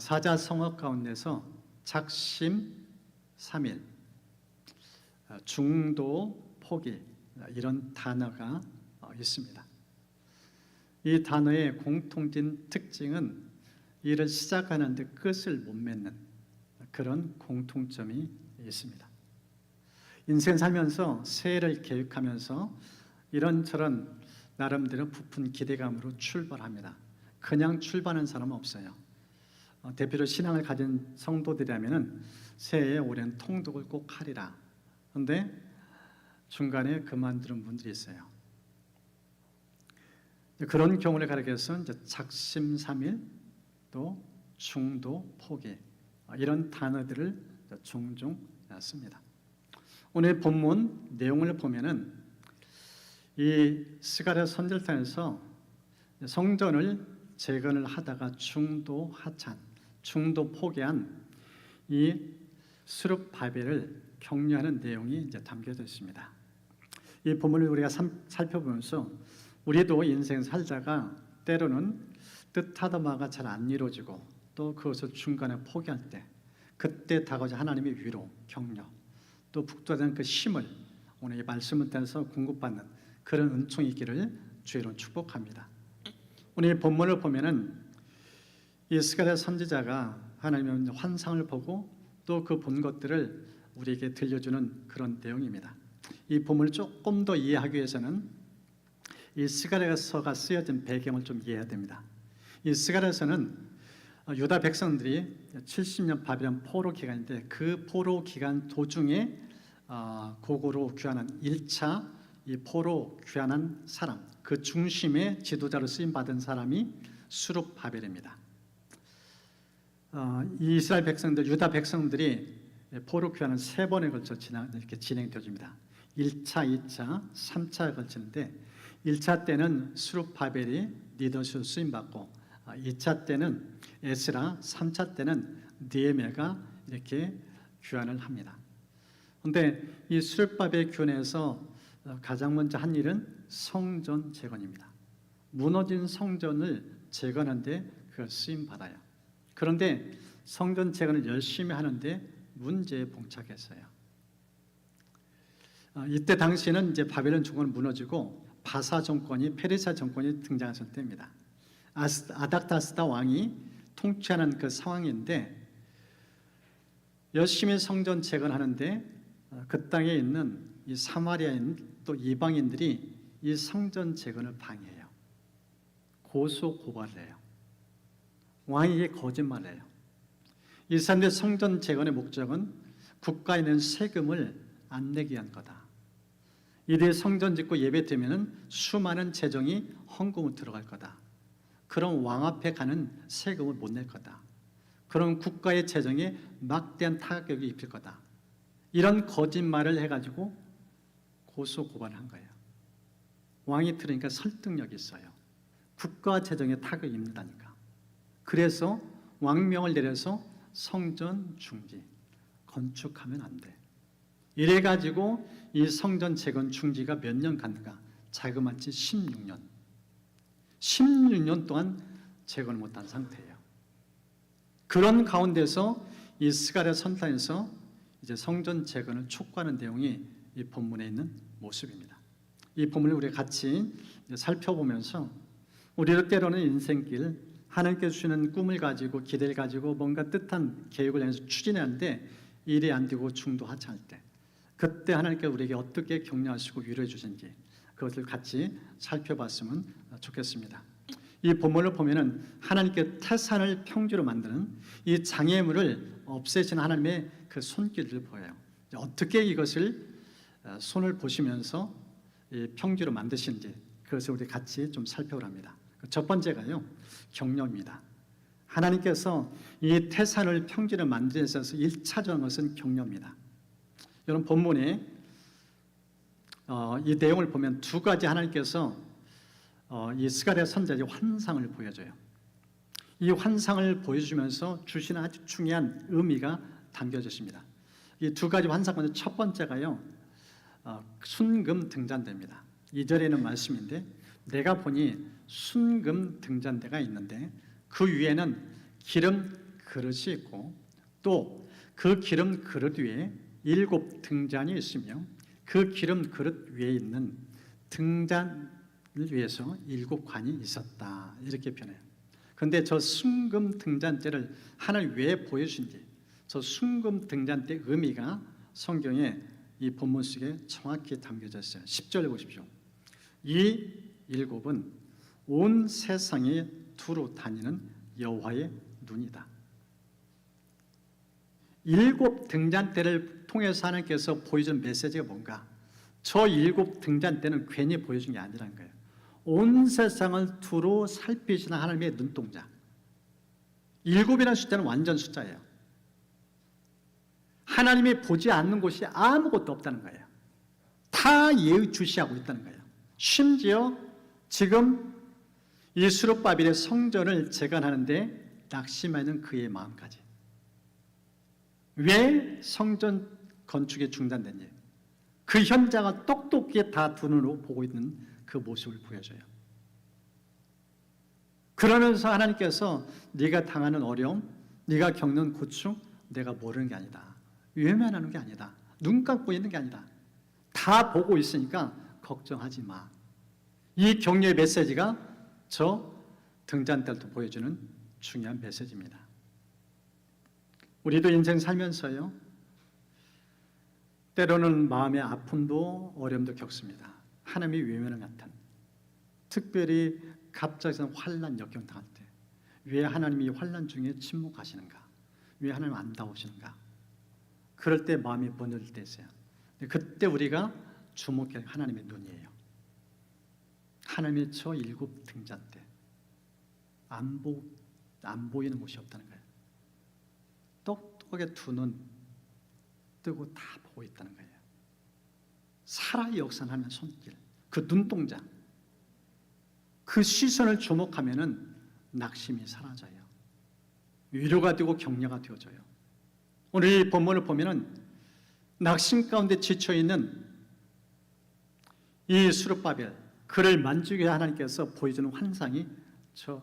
사자성어 가운데서 작심삼일, 중도, 포기 이런 단어가 있습니다. 이 단어의 공통된 특징은 일을 시작하는데 끝을 못 맺는 그런 공통점이 있습니다. 인생 살면서 새해를 계획하면서 이런저런 나름대로 부푼 기대감으로 출발합니다. 그냥 출발하는 사람은 없어요. 대표로 신앙을 가진 성도들이라면 새해에 올해는 통독을 꼭 하리라. 그런데 중간에 그만두는 분들이 있어요. 그런 경우를 가리켜서 작심삼일, 또 중도, 포기 이런 단어들을 종종 씁니다. 오늘 본문 내용을 보면은 이 스가랴 선지자에서 성전을 재건을 하다가 중도 하찬, 중도 포기한 이 스룹바벨을 격려하는 내용이 이제 담겨져 있습니다. 이 본문을 우리가 살펴보면서 우리도 인생 살다가 때로는 뜻하던 바가 잘 안 이루어지고 또 그것을 중간에 포기할 때 그때 다가오자 하나님의 위로, 격려, 또 북돋는 그 힘을 오늘 이 말씀을 통해서 공급받는 그런 은총이 있기를 주의로 축복합니다. 오늘 이 본문을 보면은 이 스가랴 선지자가 하나님의 환상을 보고 또 그 본 것들을 우리에게 들려주는 그런 내용입니다. 이 본문을 조금 더 이해하기 위해서는 이 스가랴서가 쓰여진 배경을 좀 이해해야 됩니다. 이 스가랴서는 유다 백성들이 70년 바벨론 포로 기간인데 그 포로 기간 도중에 고고로 귀환한 1차 이 포로 귀환한 사람, 그 중심의 지도자로 쓰임 받은 사람이 스룹바벨입니다. 이 이스라엘 백성들, 유다 백성들이 포로 귀환은 3번에 걸쳐 이렇게 진행되어집니다. 1차, 2차, 3차에 걸치는데 1차 때는 스룹바벨이 리더십을 쓰임받고 2차 때는 에스라, 3차 때는 느헤미야가 이렇게 귀환을 합니다. 그런데 이 스룹바벨 귀환에서 가장 먼저 한 일은 성전 재건입니다. 무너진 성전을 재건하는 데 그걸 쓰임받아요. 그런데 성전 재건을 열심히 하는데 문제에 봉착했어요. 이때 당시에는 이제 바벨론 정권은 무너지고 바사 정권이, 페르시아 정권이 등장했을 때입니다. 아닥다스다 왕이 통치하는 그 상황인데 열심히 성전 재건하는데 그 땅에 있는 이 사마리아인 또 이방인들이 이 성전 재건을 방해해요. 고소 고발을 해요. 왕에게 거짓말을 해요. 이 사람들의 성전 재건의 목적은 국가에 있는 세금을 안 내게 한 거다. 이들이 성전 짓고 예배 드리면 수많은 재정이 헌금으로 들어갈 거다. 그럼 왕 앞에 가는 세금을 못 낼 거다. 그럼 국가의 재정에 막대한 타격이 입힐 거다. 이런 거짓말을 해가지고 고소 고발을 한 거예요. 왕이 들으니까 설득력이 있어요. 국가 재정에 타격이 입는다니까. 그래서 왕명을 내려서 성전 중지, 건축하면 안 돼. 이래가지고 이 성전 재건 중지가 몇 년 갔는가? 자그마치 16년. 16년 동안 재건을 못한 상태예요. 그런 가운데서 이 스가랴 선지자에서 이제 성전 재건을 촉구하는 내용이 이 본문에 있는 모습입니다. 이 본문을 우리 같이 살펴보면서 우리도 때로는 인생길 하나님께서 주시는 꿈을 가지고 기대를 가지고 뭔가 뜻한 계획을 해서 추진하는데 일이 안 되고 중도하차할 때 그때 하나님께서 우리에게 어떻게 격려하시고 위로해 주신지 그것을 같이 살펴봤으면 좋겠습니다. 이 본문을 보면은 하나님께 태산을 평지로 만드는 이 장애물을 없애시는 하나님의 그 손길을 보여요. 어떻게 이것을 손을 보시면서 이 평지로 만드시는지 그것을 우리 같이 좀 살펴보랍니다. 첫 번째가요, 격려입니다. 하나님께서 이 태산을 평지로 만드는 데 있어서 1차적인 것은 격려입니다. 여러분 본문에 이 내용을 보면 두 가지 하나님께서 이 스가랴 선지자의 환상을 보여줘요. 이 환상을 보여주면서 주시는 아주 중요한 의미가 담겨져 있습니다. 이 두 가지 환상 가운데 첫 번째가요, 순금 등잔대입니다. 2절에는 말씀인데 내가 보니 순금 등잔대가 있는데 그 위에는 기름 그릇이 있고 또 그 기름 그릇 위에 7 등잔이 있으며 그 기름 그릇 위에 있는 등잔을 위해서 7 관이 있었다. 이렇게 표현해요. 그런데 저 순금 등잔대를 하나님 왜 보여주신지, 저 순금 등잔대 의미가 성경에 이 본문 속에 정확히 담겨져 있어요. 10절에 보십시오. 이 7은 온 세상에 두루 다니는 여호와의 눈이다. 7 등잔대를 통해서 하나님께서 보여준 메시지가 뭔가? 저 7 등잔대는 괜히 보여준 게 아니라는 거예요. 온 세상을 두루 살피시는 하나님의 눈동자. 7이라는 숫자는 완전 숫자예요. 하나님이 보지 않는 곳이 아무것도 없다는 거예요. 다 예의주시하고 있다는 거예요. 심지어 지금 이 스룹바벨의 성전을 재건하는데 낙심하는 그의 마음까지. 왜 성전 건축이 중단됐냐? 그 현장을 똑똑히 다 두 눈으로 보고 있는 그 모습을 보여줘요. 그러면서 하나님께서 네가 당하는 어려움, 네가 겪는 고충 내가 모르는 게 아니다. 외면하는 게 아니다. 눈 감고 있는 게 아니다. 다 보고 있으니까 걱정하지 마. 이 격려의 메시지가 저 등잔대도 보여주는 중요한 메시지입니다. 우리도 인생 살면서요, 때로는 마음의 아픔도 어려움도 겪습니다. 하나님이 외면을 같은, 특별히 갑자기 환난 역경 당할 때 왜 하나님이 환난 중에 침묵하시는가? 왜 하나님 안 나오시는가? 그럴 때 마음이 무너질 때 있어요. 그때 우리가 주목해야 하나님의 눈이에요. 하나님의 저 7 등잔대 안 보이는 곳이 없다는 거예요. 똑똑하게 두 눈 뜨고 다 보고 있다는 거예요. 살아 역사하는 손길, 그 눈동자, 그 시선을 주목하면은 낙심이 사라져요. 위로가 되고 격려가 되어져요. 오늘 이 본문을 보면은 낙심 가운데 지쳐 있는 이 스룹바벨, 그를 만지게 하나님께서 보여주는 환상이 저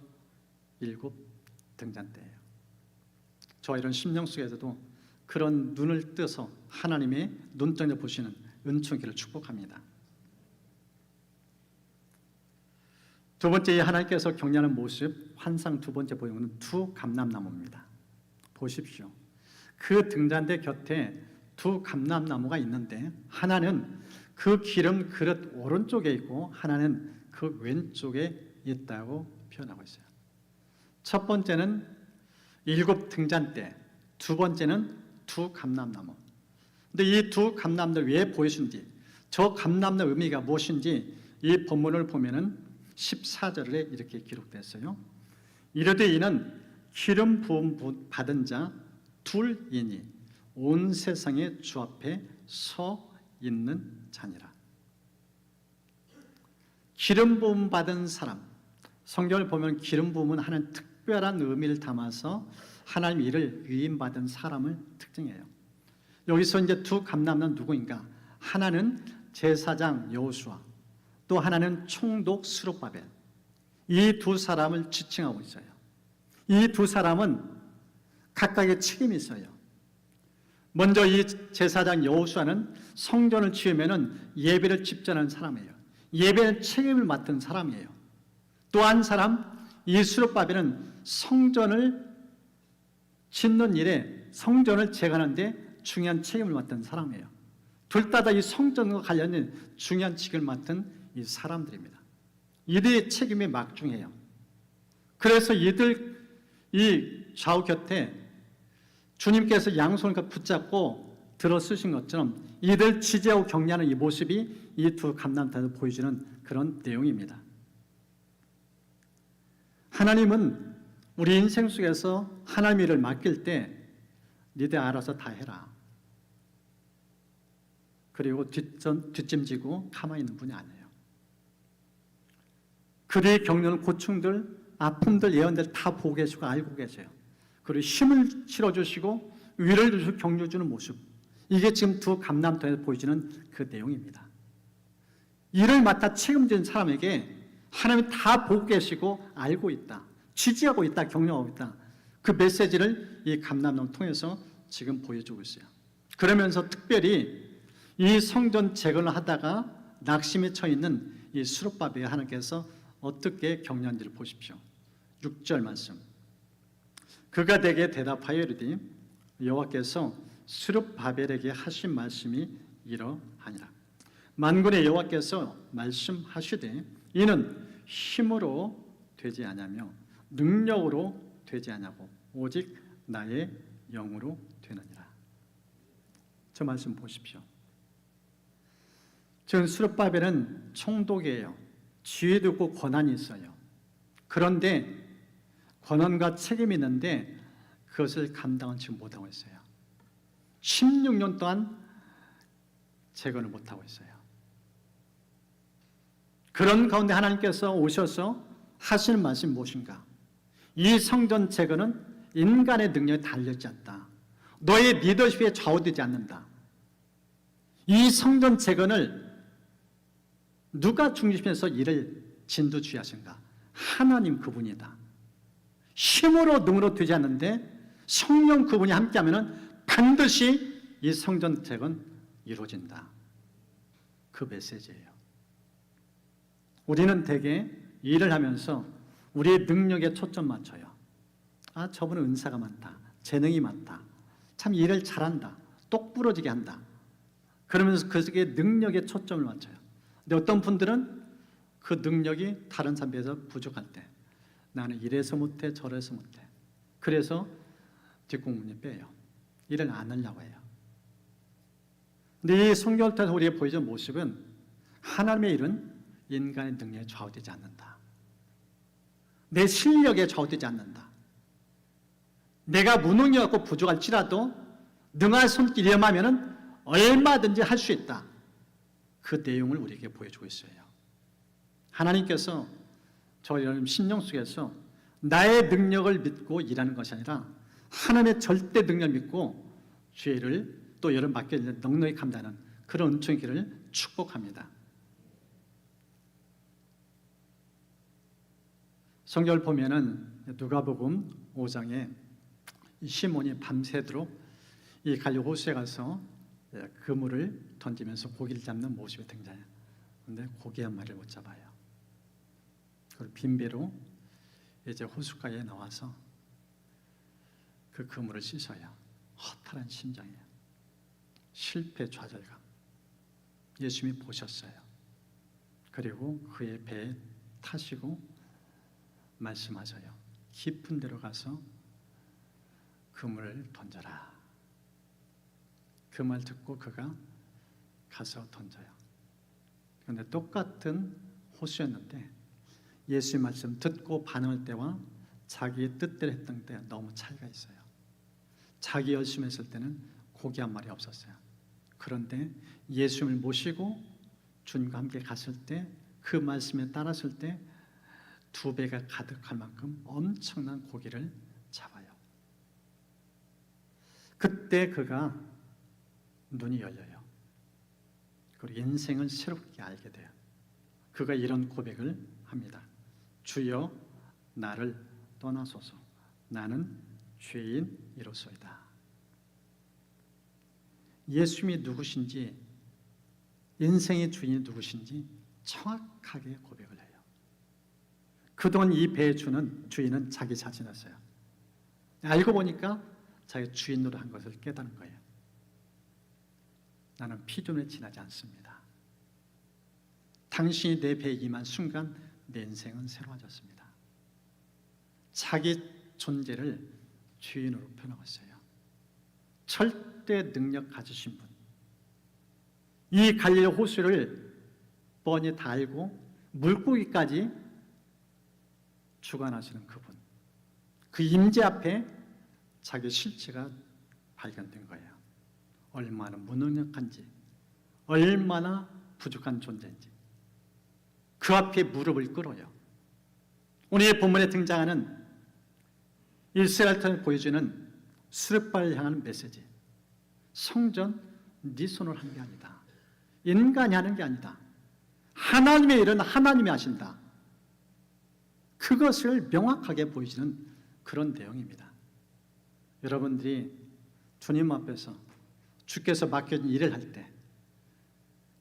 7 등잔대예요. 저 이런 심령 속에서도 그런 눈을 떠서 하나님의 눈동자 보시는 은총기를 축복합니다. 두 번째, 하나님께서 격려하는 모습, 환상 두 번째 보여주는 두 감람나무입니다. 보십시오. 그 등잔대 곁에 두 감람나무가 있는데 하나는 그 기름 그릇 오른쪽에 있고 하나는 그 왼쪽에 있다고 표현하고 있어요. 첫 번째는 7 등잔대, 두 번째는 두 감람나무. 근데 이 두 감람나무 왜 보여준지, 저 감람나무 의미가 무엇인지 이 본문을 보면은 14절에 이렇게 기록됐어요. 이르되 이는 기름 부음 받은 자 둘이니 온 세상의 주 앞에 서 있는 자니라. 기름 부음 받은 사람, 성경을 보면 기름 부음은 하나님 특별한 의미를 담아서 하나님 일을 위임받은 사람을 특징해요. 여기서 이제 두 감람나무는 누구인가? 하나는 제사장 여호수아, 또 하나는 총독 스룹바벨. 이 두 사람을 지칭하고 있어요. 이 두 사람은 각각의 책임이 있어요. 먼저 이 제사장 여호수아는 성전을 지으면은 예배를 집전하는 사람이에요. 예배는 책임을 맡은 사람이에요. 또 한 사람, 이 스룹바벨은 성전을 짓는 일에, 성전을 재건하는데 중요한 책임을 맡은 사람이에요. 둘 다 이 성전과 관련된 중요한 직을 맡은 이 사람들입니다. 이들의 책임이 막중해요. 그래서 이들 이 좌우 곁에 주님께서 양손을 붙잡고 들어 쓰신 것처럼 이들 지지하고 격려하는 이 모습이 이 두 감람나무에서 보여주는 그런 내용입니다. 하나님은 우리 인생 속에서 하나님 일을 맡길 때 니들 알아서 다 해라. 그리고 뒷짐지고 가만히 있는 분이 아니에요. 그들이 겪는 고충들, 아픔들, 예언들 다 보고 계시고 알고 계세요. 그리고 힘을 실어주시고 위를 주시고 격려 주는 모습, 이게 지금 두 감람나무에서 보여지는 그 내용입니다. 일을 맡아 책임진 사람에게 하나님이 다 보고 계시고 알고 있다, 지지하고 있다, 격려하고 있다. 그 메시지를 이 감람을 통해서 지금 보여주고 있어요. 그러면서 특별히 이 성전 재건을 하다가 낙심에 처해 있는 이 스룹바벨 하나님께서 어떻게 격려한지를 보십시오. 6절 말씀. 그가 내게 대답하여 이르되 여호와께서 스룹바벨에게 하신 말씀이 이러하니라. 만군의 여호와께서 말씀하시되 이는 힘으로 되지 아니하며 능력으로 되지 아니하고 오직 나의 영으로 되느니라. 저 말씀 보십시오. 지금 스룹바벨은 총독이에요. 지위도 있고 권한이 있어요. 그런데 권한과 책임이 있는데 그것을 감당하지 못하고 있어요. 16년 동안 재건을 못하고 있어요. 그런 가운데 하나님께서 오셔서 하시는 말씀이 무엇인가? 이 성전 재건은 인간의 능력에 달려있지 않다. 너의 리더십에 좌우되지 않는다. 이 성전 재건을 누가 중심에서 이를 진두지휘하신가? 하나님 그분이다. 힘으로 능으로 되지 않는데 성령 그분이 함께하면 반드시 이 성전 재건 이루어진다. 그 메시지예요. 우리는 대개 일을 하면서 우리의 능력에 초점 맞춰요. 아, 저분은 은사가 많다. 재능이 많다. 참 일을 잘한다. 똑부러지게 한다. 그러면서 그의 능력에 초점을 맞춰요. 근데 어떤 분들은 그 능력이 다른 사람에 비해서 부족할 때 나는 이래서 못해 저래서 못해. 그래서 뒷공문에 빼요. 일을 안 하려고 해요. 근데 이 성경을 통해서 우리에게 보여준 모습은 하나님의 일은 인간의 능력에 좌우되지 않는다. 내 실력에 좌우되지 않는다. 내가 무능력하고 부족할지라도 능할 손길이 임하면 얼마든지 할 수 있다. 그 내용을 우리에게 보여주고 있어요. 하나님께서 저 여러분 심령 속에서 나의 능력을 믿고 일하는 것이 아니라 하나님의 절대 능력을 믿고 죄를 또 여러분 맡겨 있는 넉넉히 감당하는 그런 은총의 길을 축복합니다. 성경을 보면은 누가복음 5장에 시몬이 밤새도록 이 갈릴리 호수에 가서 그물을 던지면서 고기를 잡는 모습이 등장해요. 그런데 고기 한 마리를 못 잡아요. 그걸 빈배로 이제 호숫가에 나와서 그 그물을 씻어요. 허탈한 심정이에요. 실패 좌절감. 예수님이 보셨어요. 그리고 그의 배에 타시고 말씀하셔요. 깊은 데로 가서 그물을 던져라. 그 말 듣고 그가 가서 던져요. 그런데 똑같은 호수였는데 예수의 말씀 듣고 반응할 때와 자기의 뜻대로 했던 때 너무 차이가 있어요. 자기 열심히 했을 때는 고기 한 마리 없었어요. 그런데 예수님을 모시고 주님과 함께 갔을 때 그 말씀에 따랐을 때 2배가 가득할 만큼 엄청난 고기를 잡아요. 그때 그가 눈이 열려요. 그리고 인생을 새롭게 알게 돼요. 그가 이런 고백을 합니다. 주여 나를 떠나소서. 나는 죄인이로소이다. 예수님이 누구신지, 인생의 주인이 누구신지 정확하게 고백을 해요. 그동안 이 배의 주인은 자기 자신이었어요. 알고 보니까 자기 주인으로 한 것을 깨달은 거예요. 나는 피존에 지나지 않습니다. 당신이 내 배에 임한 순간 내 인생은 새로워졌습니다. 자기 존재를 주인으로 표현하고 있어요. 절대 능력 가지신 분. 이 갈릴리 호수를 뻔히 다 알고 물고기까지 주관하시는 그분. 그 임재 앞에 자기 실체가 발견된 거예요. 얼마나 무능력한지, 얼마나 부족한 존재인지. 그 앞에 무릎을 꿇어요. 오늘 본문에 등장하는 이스라엘을 보여주는 스룹바벨을 향하는 메시지. 성전 네 손으로 하는 게 아니다. 인간이 하는 게 아니다. 하나님의 일은 하나님이 하신다. 그것을 명확하게 보여주는 그런 내용입니다. 여러분들이 주님 앞에서 주께서 맡겨진 일을 할 때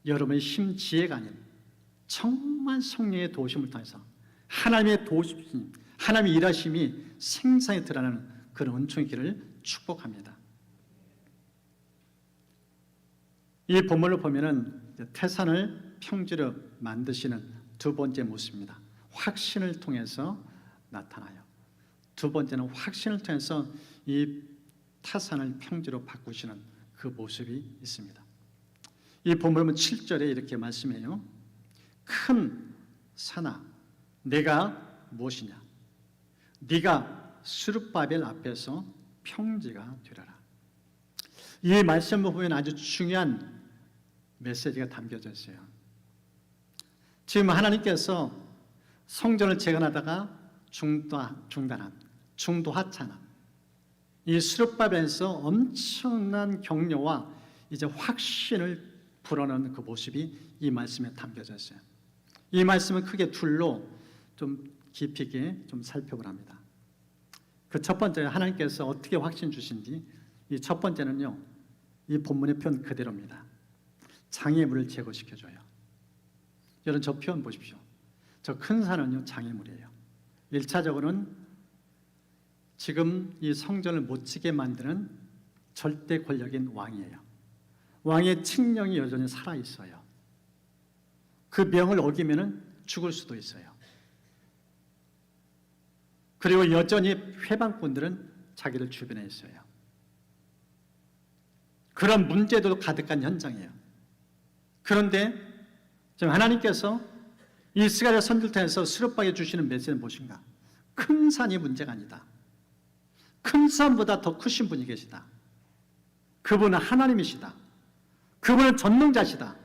여러분의 힘, 지혜가 아닌 정말 성령의 도우심을 통해서 하나님의 도우심, 하나님의 일하심이 생생히 드러나는 그런 은총의 길을 축복합니다. 이 본문을 보면은 태산을 평지로 만드시는 두 번째 모습입니다. 확신을 통해서 나타나요. 두 번째는 확신을 통해서 이 태산을 평지로 바꾸시는 그 모습이 있습니다. 이 본문은 7절에 이렇게 말씀해요. 큰 산아, 내가 무엇이냐? 네가 스룹바벨 앞에서 평지가 되려라. 이 말씀을 보면 아주 중요한 메시지가 담겨져 있어요. 지금 하나님께서 성전을 재건하다가 중단한, 중도하차한 이 스룹바벨에서 엄청난 격려와 이제 확신을 불어넣는 그 모습이 이 말씀에 담겨져 있어요. 이 말씀은 크게 둘로 좀 깊이 있게 좀 살펴보려 합니다. 그 첫 번째, 하나님께서 어떻게 확신 주신지, 이 첫 번째는요, 이 본문의 표현 그대로입니다. 장애물을 제거시켜줘요. 여러분 저 표현 보십시오. 저 큰 산은요 장애물이에요. 1차적으로는 지금 이 성전을 못 지게 만드는 절대 권력인 왕이에요. 왕의 칙령이 여전히 살아있어요. 그 명을 어기면 죽을 수도 있어요. 그리고 여전히 회방꾼들은 자기들 주변에 있어요. 그런 문제도 가득한 현장이에요. 그런데 지금 하나님께서 이 스가랴 선지를 통해서 스룹바벨에 주시는 메시지는 무엇인가? 큰 산이 문제가 아니다. 큰 산보다 더 크신 분이 계시다. 그분은 하나님이시다. 그분은 전능자시다.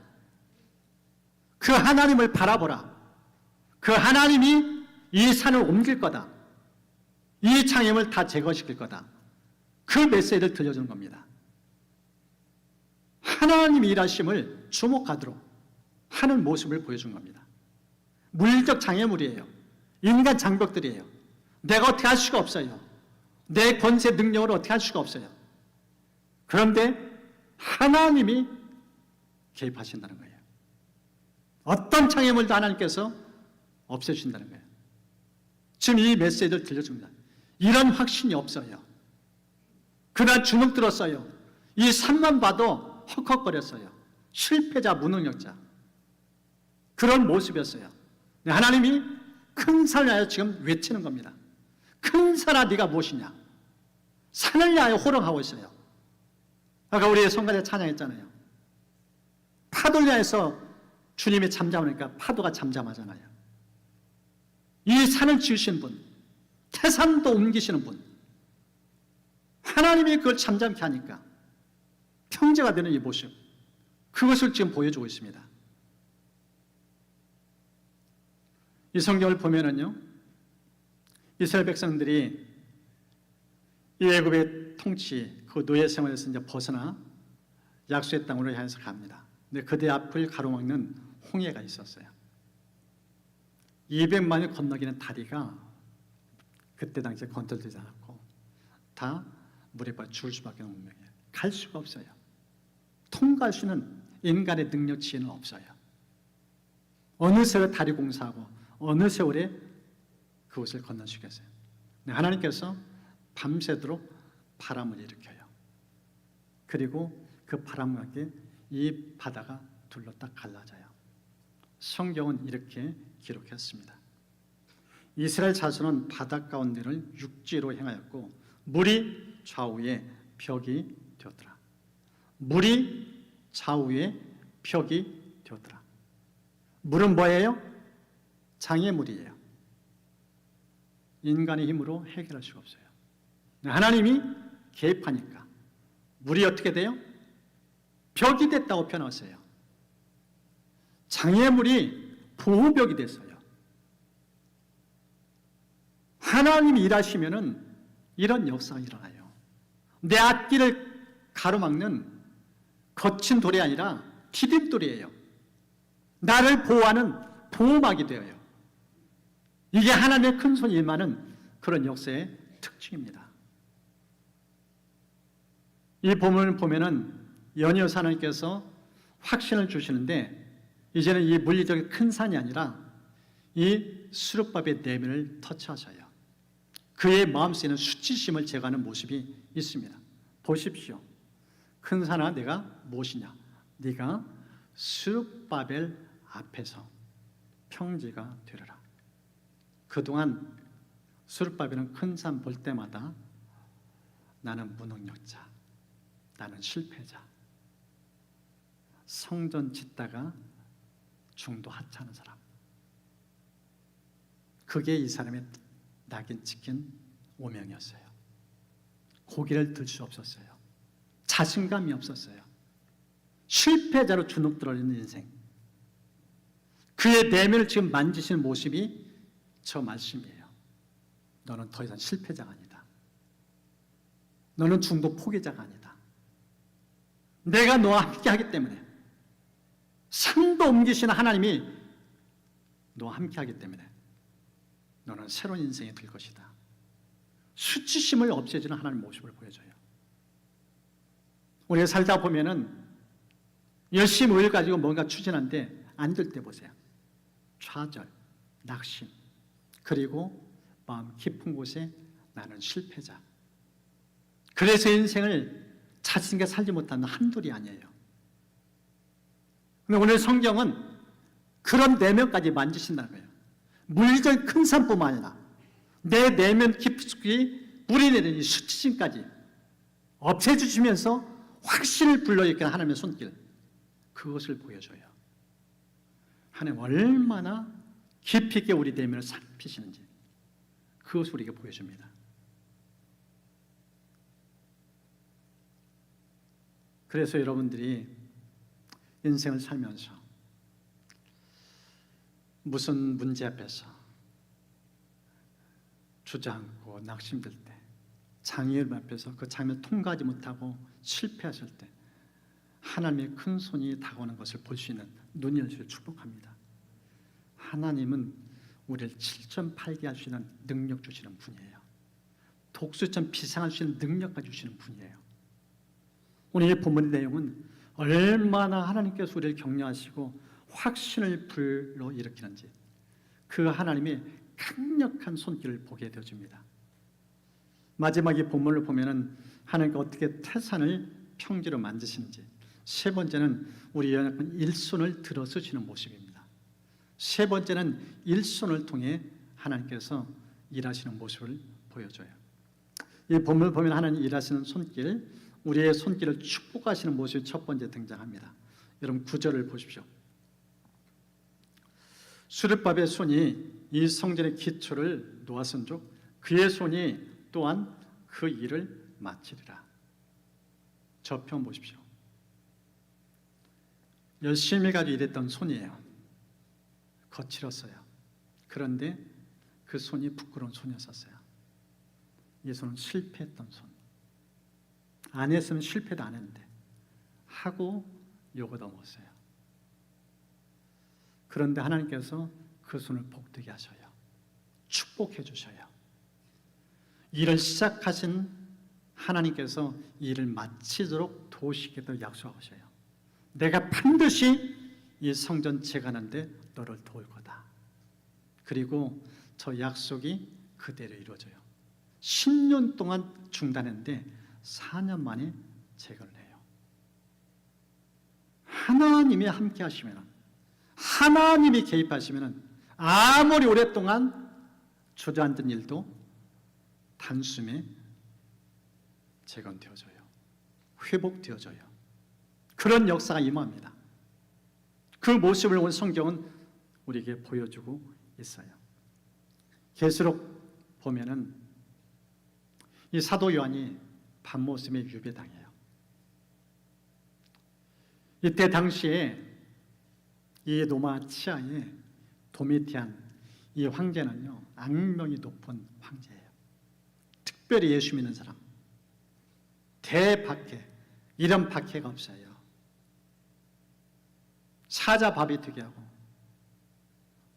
그 하나님을 바라보라. 그 하나님이 이 산을 옮길 거다. 이 장애물 다 제거시킬 거다. 그 메시지를 들려주는 겁니다. 하나님이 일하심을 주목하도록 하는 모습을 보여준 겁니다. 물리적 장애물이에요. 인간 장벽들이에요. 내가 어떻게 할 수가 없어요. 내 권세 능력으로 어떻게 할 수가 없어요. 그런데 하나님이 개입하신다는 거예요. 어떤 장애물도 하나님께서 없애주신다는 거예요. 지금 이 메시지를 들려줍니다. 이런 확신이 없어요. 그날 주눅 들었어요. 이 산만 봐도 헉헉거렸어요. 실패자, 무능력자. 그런 모습이었어요. 하나님이 큰 산을 위하여 지금 외치는 겁니다. 큰 산아 네가 무엇이냐? 산을 위하여 호령하고 있어요. 아까 우리 성가대 찬양했잖아요. 파도를 위해서 주님이 잠잠하니까 파도가 잠잠하잖아요. 이 산을 지으신 분, 태산도 옮기시는 분, 하나님이 그걸 잠잠케 하니까 평지가 되는 이 모습, 그것을 지금 보여주고 있습니다. 이 성경을 보면은요, 이스라엘 백성들이 이 애굽의 통치, 그 노예 생활에서 이제 벗어나 약속의 땅으로 향해서 갑니다. 근데 그들 앞을 가로막는 홍해가 있었어요. 200만이 건너기는 다리가 그때 당시에 건설되지 않았고 다 물에 빠져 죽을 수밖에 없는 거예요. 갈 수가 없어요. 통과할 수 있는 인간의 능력 지혜는 없어요. 어느 세월에 다리 공사하고 어느 세월에 그것을 건너시겠어요. 하나님께서 밤새도록 바람을 일으켜요. 그리고 그 바람과 함께 이 바다가 둘로 딱 갈라져요. 성경은 이렇게 기록했습니다. 이스라엘 자손은 바다 가운데를 육지로 행하였고 물이 좌우에 벽이 되었더라. 물이 좌우에 벽이 되었더라. 물은 뭐예요? 장애물이에요. 인간의 힘으로 해결할 수가 없어요. 하나님이 개입하니까 물이 어떻게 돼요? 벽이 됐다고 표현했어요. 장애물이 보호벽이 됐어요. 하나님이 일하시면은 이런 역사가 일어나요. 내 앞길을 가로막는 거친 돌이 아니라 디딤돌이에요. 나를 보호하는 보호막이 되어요. 이게 하나님의 큰 손이 임하는 그런 역사의 특징입니다. 이 본문을 보면은 연이어서 하나님께서 확신을 주시는데 이제는 이 물리적인 큰 산이 아니라 이 스룹밥의 내면을 터치하셔요. 그의 마음속에는 수치심을 제거하는 모습이 있습니다. 보십시오. 큰 산아 내가 무엇이냐? 네가 스룹바벨 앞에서 평지가 되리라. 그동안 스룹바벨은 큰 산 볼 때마다 나는 무능력자, 나는 실패자, 성전 짓다가 중도 하찮은 사람. 그게 이 사람의 낙인 찍힌 오명이었어요. 고개를 들 수 없었어요. 자신감이 없었어요. 실패자로 주눅 들어있는 인생. 그의 내면을 지금 만지시는 모습이 저 말씀이에요. 너는 더 이상 실패자가 아니다. 너는 중도 포기자가 아니다. 내가 너와 함께 하기 때문에, 산도 옮기시는 하나님이 너와 함께 하기 때문에 너는 새로운 인생이 될 것이다. 수치심을 없애주는 하나님의 모습을 보여줘요. 우리가 살다 보면은 열심히 의를 가지고 뭔가 추진하는데 안 될 때 보세요. 좌절, 낙심, 그리고 마음 깊은 곳에 나는 실패자. 그래서 인생을 자신있게 살지 못하는 한둘이 아니에요. 근데 오늘 성경은 그런 내면까지 만지신다는 거예요. 물리적인 큰 산뿐만 아니라 내 내면 깊숙이 뿌리내린 이 수치심까지 없애주시면서 확신을 불러일으키는 하나님의 손길, 그것을 보여줘요. 하나님 얼마나 깊이 있게 우리 내면을 살피시는지 그것을 우리에게 보여줍니다. 그래서 여러분들이 인생을 살면서 무슨 문제 앞에서 주저앉고 낙심될 때, 장애물 앞에서 그 장애를 통과하지 못하고 실패하실 때 하나님의 큰 손이 다가오는 것을 볼 수 있는 눈이 열리시길 축복합니다. 하나님은 우리를 7.8개 할 수 있는 능력 주시는 분이에요. 독수리처럼 비상할 수 있는 능력까지 주시는 분이에요. 오늘 이 본문의 내용은 얼마나 하나님께서 우리를 격려하시고 확신을 불러일으키는지 그 하나님의 강력한 손길을 보게 되어집니다. 마지막 이 본문을 보면은 하나님께서 어떻게 태산을 평지로 만드시는지, 세 번째는 우리 연약한 일손을 들어쓰시는 모습입니다. 세 번째는 일손을 통해 하나님께서 일하시는 모습을 보여줘요. 이 본문을 보면 하나님 일하시는 손길, 우리의 손길을 축복하시는 모습이 첫 번째 등장합니다. 여러분 9절을 보십시오. 수르밥의 손이 이 성전의 기초를 놓았은즉 그의 손이 또한 그 일을 마치리라. 저편 보십시오. 열심히 가지고 일했던 손이에요. 거칠었어요. 그런데 그 손이 부끄러운 손이었어요. 이 손은 실패했던 손. 안 했으면 실패도 안 했는데 하고 욕을 얻어먹었어요. 그런데 하나님께서 그 손을 복되게 하셔요. 축복해 주셔요. 일을 시작하신 하나님께서 일을 마치도록 도우시겠다고 약속하셔요. 내가 반드시 이 성전 재건하는데 너를 도울 거다. 그리고 저 약속이 그대로 이루어져요. 10년 동안 중단했는데 4년 만에 재건을 해요. 하나님이 함께 하시면, 하나님이 개입하시면 아무리 오랫동안 주저앉은 일도 단숨에 재건되어져요. 회복되어져요. 그런 역사가 임합니다. 그 모습을 오늘 성경은 우리에게 보여주고 있어요. 계시록 보면은 이 사도 요한이 밤모습에 유배당해요. 이때 당시에 이 로마 치하에 도미티안 이 황제는요 악명이 높은 황제예요. 특별히 예수 믿는 사람, 대박해, 이런 박해가 없어요. 사자 밥이 되게 하고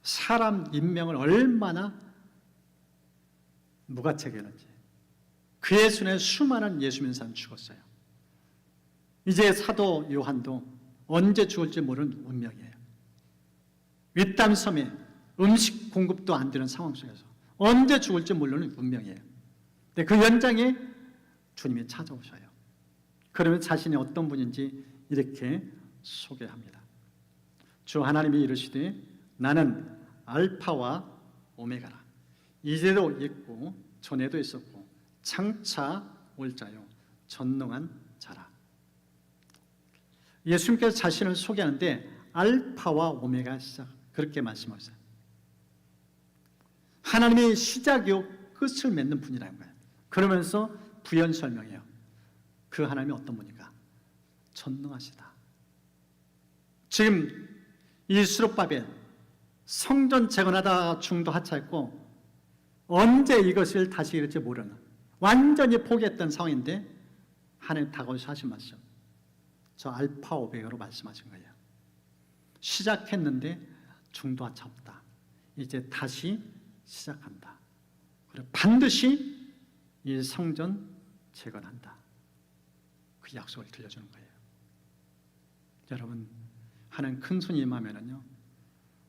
사람 인명을 얼마나 무가책이었는지, 그의 손에 수많은 예수 믿는 사람이 죽었어요. 이제 사도 요한도 언제 죽을지 모르는 운명이에요. 윗담섬에 음식 공급도 안 되는 상황 속에서 언제 죽을지 모르는 운명이에요. 근데 그 현장에 주님이 찾아오셔요. 그러면 자신이 어떤 분인지 이렇게 소개합니다. 주 하나님이 이르시되 나는 알파와 오메가라. 이제도 있고 전에도 있었고 장차 올 자요 전능한 자라. 예수님께서 자신을 소개하는데 알파와 오메가 시작 그렇게 말씀하셨어요. 하나님의 시작이요 끝을 맺는 분이라는 거예요. 그러면서 부연 설명해요. 그 하나님이 어떤 분인가? 전능하시다. 지금 이 수룹바벨 성전 재건하다 중도 하차했고 언제 이것을 다시 이룰지 모르는 완전히 포기했던 상황인데 하나님 다가오셔서 하신 말씀, 저 알파 오베가로 말씀하신 거예요. 시작했는데 중도 하차 없다. 이제 다시 시작한다. 그리고 반드시 이 성전 재건한다. 그 약속을 들려주는 거예요. 여러분, 하나님 큰 손이 임하면은요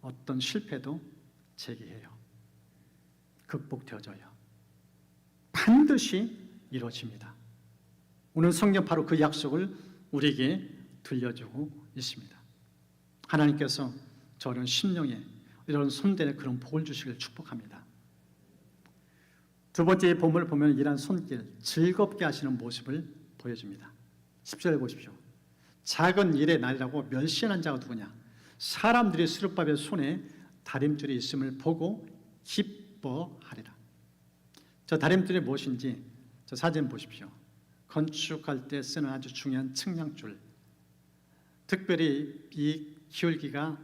어떤 실패도 제기해요. 극복되어져요. 반드시 이루어집니다. 오늘 성경 바로 그 약속을 우리에게 들려주고 있습니다. 하나님께서 저런 심령에 이런 손들에 그런 복을 주시길 축복합니다. 두 번째 본문을 보면 이러한 손길, 즐겁게 하시는 모습을 보여줍니다. 10절 보십시오. 작은 일의 날이라고 멸시하는 자가 누구냐? 사람들이 수룹바벨 손에 다림줄이 있음을 보고 기뻐하리라. 저 다림줄이 무엇인지 저 사진 보십시오. 건축할 때 쓰는 아주 중요한 측량줄. 특별히 이 기울기가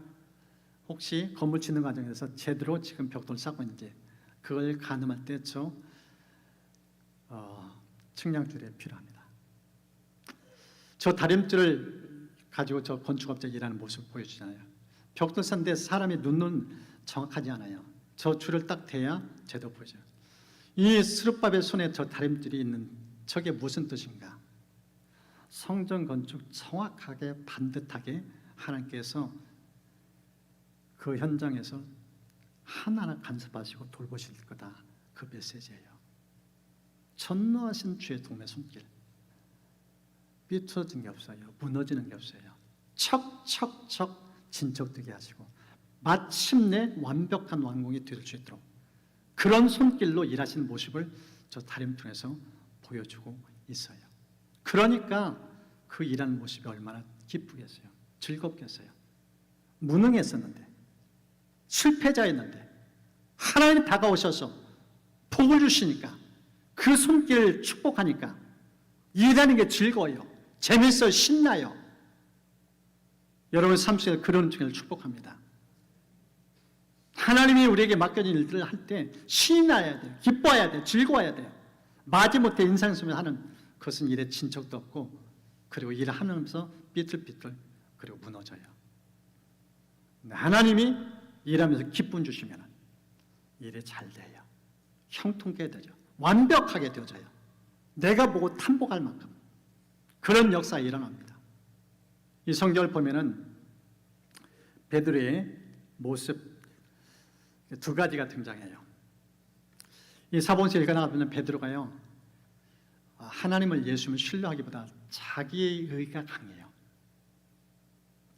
혹시 건물 짓는 과정에서 제대로 지금 벽돌 쌓고 있는지 그걸 가늠할 때 저 측량줄이 필요합니다. 저 다림줄을 가지고 저 건축업자가 일하는 모습을 보여주잖아요. 벽돌 쌓는데 사람이 눈은 정확하지 않아요. 저 줄을 딱 대야 제대로 보여져요. 이 스룹바벨 손에 저 다림줄이 있는 저게 무슨 뜻인가? 성전 건축 정확하게 반듯하게 하나님께서 그 현장에서 하나하나 간섭하시고 돌보실 거다. 그 메시지예요. 전능하신 주의 동네 손길. 삐뚤어진 게 없어요. 무너지는 게 없어요. 척척척 진척되게 하시고 마침내 완벽한 완공이 될 수 있도록 그런 손길로 일하시는 모습을 저 다림통에서 보여주고 있어요. 그러니까 그 일하는 모습이 얼마나 기쁘겠어요. 즐겁겠어요. 무능했었는데 실패자였는데 하나님이 다가오셔서 복을 주시니까 그 손길을 축복하니까 일하는 게 즐거워요. 재밌어요. 신나요. 여러분 삶 속에 그런 중을 축복합니다. 하나님이 우리에게 맡겨진 일들을 할 때 신이 나야 돼요. 기뻐해야 돼요. 즐거워야 돼요. 마지못해 인상 속에 하는 그것은 일에 진척도 없고 그리고 일을 하면서 삐뚤삐뚤 그리고 무너져요. 하나님이 일하면서 기쁨 주시면 일이 잘 돼요. 형통하게 되죠. 완벽하게 되어져요. 내가 보고 탐복할 만큼 그런 역사가 일어납니다. 이 성경을 보면은 베드로의 모습 두 가지가 등장해요. 이 사본서 읽어나가면 베드로가요 하나님을 예수님을 신뢰하기보다 자기의 의가 강해요.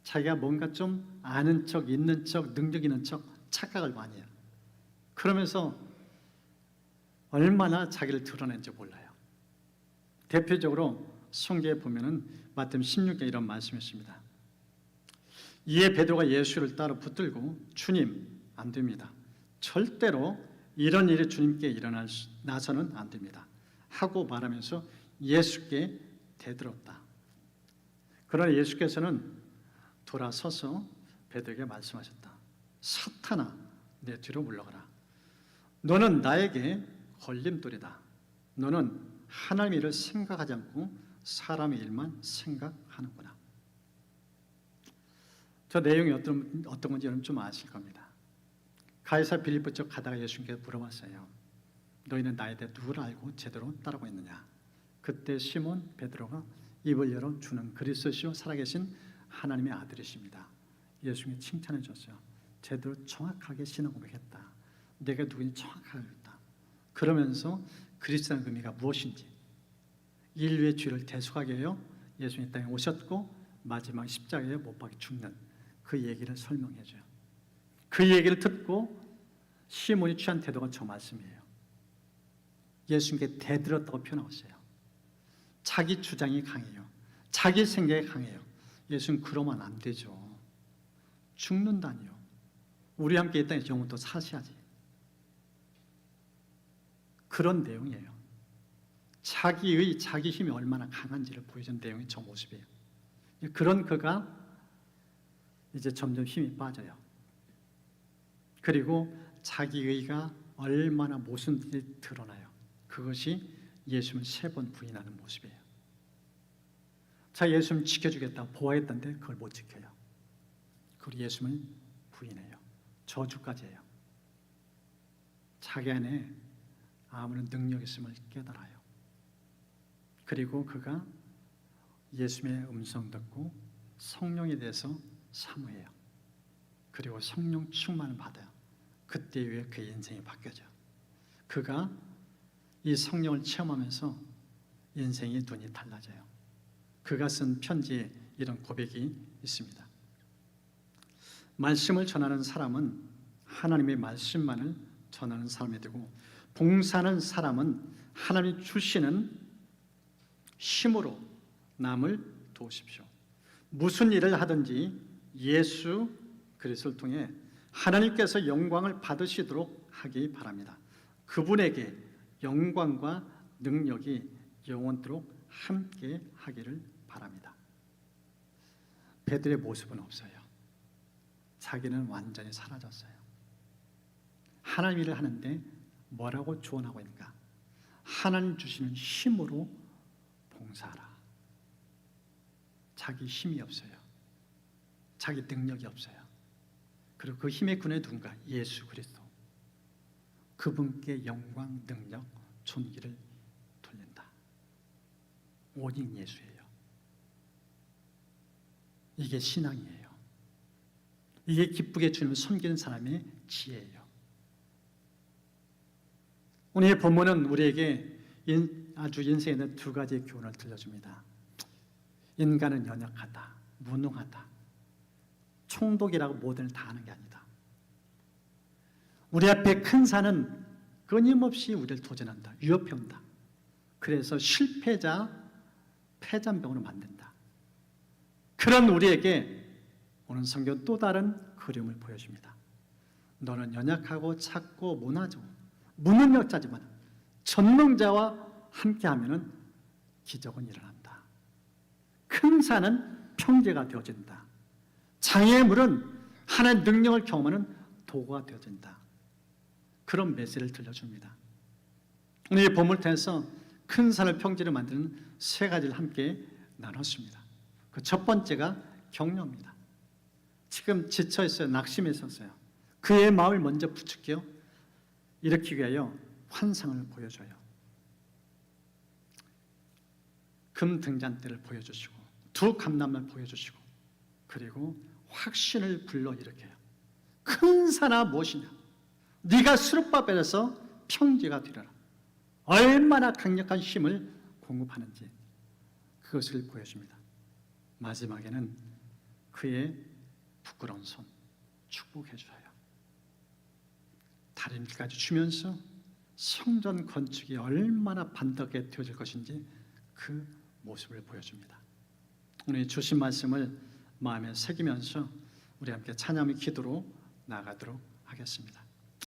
자기가 뭔가 좀 아는 척, 있는 척, 능력 있는 척 착각을 많이 해요. 그러면서 얼마나 자기를 드러낸지 몰라요. 대표적으로 성경에 보면은 마태복음 16에 이런 말씀이 있습니다. 이에 베드로가 예수를 따라 붙들고 주님 안 됩니다. 절대로 이런 일이 주님께 일어나서는 안 됩니다. 하고 말하면서 예수께 대들었다. 그러나 예수께서는 돌아서서 베드로에게 말씀하셨다. 사탄아 내 뒤로 물러가라. 너는 나에게 걸림돌이다. 너는 하나님의 일을 생각하지 않고 사람의 일만 생각하는구나. 저 내용이 어떤 건지 여러분 좀 아실 겁니다. 가이사 빌립보 쪽 가다가 예수님께서 물어봤어요. 너희는 나에 대해 누구를 알고 제대로 따르고 있느냐? 그때 시몬 베드로가 입을 열어 주는 그리스도시요 살아계신 하나님의 아들이십니다. 예수님이 칭찬해 줬어요. 제대로 정확하게 신앙 고백했다. 내가 누구인지 정확하게 알았다. 그러면서 그리스도라는 의미가 무엇인지, 인류의 죄를 대속하게 하여 예수님이 땅에 오셨고 마지막 십자가에 못 박혀 죽는 그 얘기를 설명해 줘요. 그 얘기를 듣고 시몬이 취한 태도가 저 말씀이에요. 예수님께 대들었다고 표현하셨어요. 자기 주장이 강해요. 자기 생각이 강해요. 예수는 그러면 안 되죠. 죽는다니요. 우리 함께 이 땅에서 영원토록 사셔야지. 그런 내용이에요. 자기의 자기 힘이 얼마나 강한지를 보여준 내용이 저 모습이에요. 그런 그가 이제 점점 힘이 빠져요. 그리고 자기의가 얼마나 모순이 드러나요. 그것이 예수님을 3번 부인하는 모습이에요. 자, 예수님을 지켜주겠다고 보호했던데 그걸 못 지켜요. 그리고 예수님을 부인해요. 저주까지 해요. 자기 안에 아무런 능력이 있음을 깨달아요. 그리고 그가 예수님의 음성 듣고 성령에 대해서 사모해요. 그리고 성령 충만을 받아요. 그때 이후에 그의 인생이 바뀌어져요. 그가 이 성령을 체험하면서 인생의 눈이 달라져요. 그가 쓴 편지에 이런 고백이 있습니다. 말씀을 전하는 사람은 하나님의 말씀만을 전하는 사람이 되고, 봉사하는 사람은 하나님이 주시는 힘으로 남을 도우십시오. 무슨 일을 하든지 예수 그리스도를 통해 하나님께서 영광을 받으시도록 하기 바랍니다. 그분에게 영광과 능력이 영원토록 함께 하기를 바랍니다. 베드로의 모습은 없어요. 자기는 완전히 사라졌어요. 하나님 일을 하는데 뭐라고 조언하고 있는가? 하나님 주시는 힘으로 봉사하라. 자기 힘이 없어요. 자기 능력이 없어요. 그리고 그 힘의 근원이 누군가? 예수 그리스도. 그분께 영광, 능력, 존귀를 돌린다. 오직 예수예요. 이게 신앙이에요. 이게 기쁘게 주님을 섬기는 사람의 지혜예요. 오늘의 본문은 우리에게 아주 인생에 대한 2가지의 교훈을 들려줍니다. 인간은 연약하다, 무능하다. 총독이라고 모든 걸 다 하는 게 아니다. 우리 앞에 큰 산은 끊임없이 우리를 도전한다, 위협해 온다. 그래서 실패자, 패잔병으로 만든다. 그런 우리에게 오늘 성경 또 다른 그림을 보여줍니다. 너는 연약하고 작고 모나죠, 무능력자지만 전능자와 함께하면 기적은 일어난다. 큰 산은 평지가 되어진다. 장애물은 하나님의 능력을 경험하는 도구가 되어진다. 그런 메시지를 들려줍니다. 오늘 이 본문을 통해서 큰 산을 평지로 만드는 3가지를 함께 나눴습니다. 그 첫 번째가 격려입니다. 지금 지쳐 있어요. 낙심해 있었어요. 그의 마음을 먼저 부추겨 일으키기 위하여 환상을 보여줘요. 금 등잔대를 보여주시고 2 감람을 보여주시고, 그리고 확신을 불러일으켜요. 큰 산아 무엇이냐? 네가 수르바벨에서 평지가 되리라. 얼마나 강력한 힘을 공급하는지 그것을 보여줍니다. 마지막에는 그의 부끄러운 손 축복해줘요. 다림길까지 주면서 성전 건축이 얼마나 반듯하게 되어질 것인지 그 모습을 보여줍니다. 오늘 주신 말씀을 마음에 새기면서 우리 함께 찬양의 기도로 나아가도록 하겠습니다.